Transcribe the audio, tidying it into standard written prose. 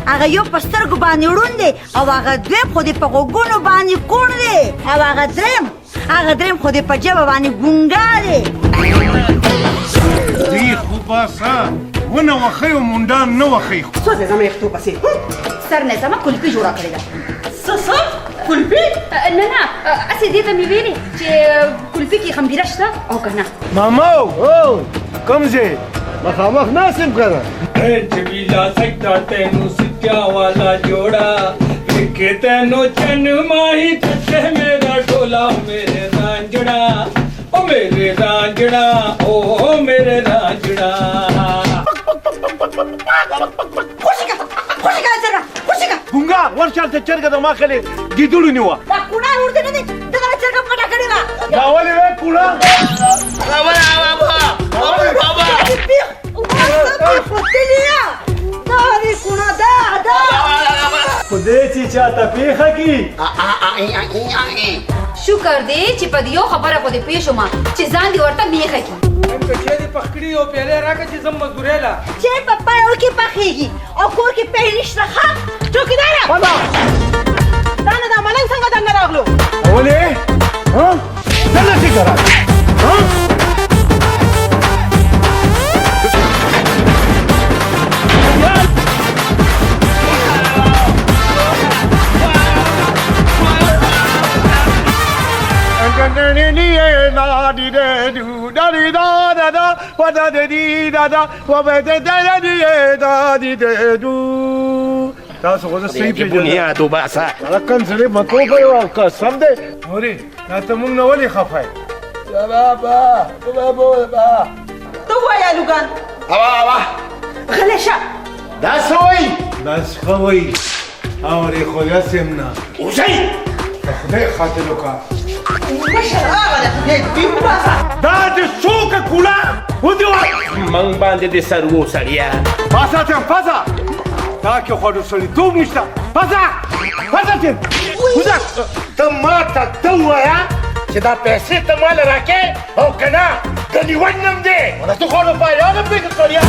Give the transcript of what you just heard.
هغه یو په سترګو باندې وړوند دی او هغه دویم خو دې په غوږونو باندې کوڼ دی او هغه دریم خو دې په ژبه باندې ګونګا دی دوی خو باسه ونه وښی او منډان نه وښی سوځه زما یختو پسې سر نه زما کلفي جوړه کړې ده څه کلفي نه اسې دې ته مې ویلې چې کلفي کې خمبیره شته او که نه ماما کوم ځای مخامخ ناسم کنه जबीला सकता तेनू सिक्का वाला जोड़ा लिखे तेनू चन माही तटे मेरा डोला मेरे रांझड़ा ओ मेरे रांझड़ा ओ मेरे रांझड़ा ګونګا ورشال ته چرګه د ما خلې ګیدړو نیوه دا کوڼه ورته نه دی دغه چرګه پټه کړې ده دا ولې وې کوڼه خدای چې چاته پیښه کی شکر دی چې په دې یو خبره خو دې پوه شوم چې ځان دې ورته میخه کی چې دې پخکړی او پیاله راکړه چې زم مزدورې لا چې په پايو کې پخېږي او کور کې پې نشته ښه چوکیدار دا نه دا ملنګ څنګه دنګ راغلو ولې ها څنګه څنګه راځي ها تاسو خو زه صحیح پیژنم بنیادو باسه لکن سړی مکو په یو قسم دی نورې دا ته موږ نه ولې خفه یې ته وایه لوګان اوا غلی شه دا څه وایي داسې ښه وایي اورې خو یاسم نه اوسئ د خدای خاطر وکړه مشر هغه ده خدای دې وباسه دا د څوکه کوله ودیوه من باندې د سر و سړیا پاسه ته پاسه دا کې خو د سړیتوب نشته پاسه ته ته ما ته ته ووایه چې دا پیسې ته مال راکې او که نه د نیونم دی ته خو نو پایانه پرېږه سړیا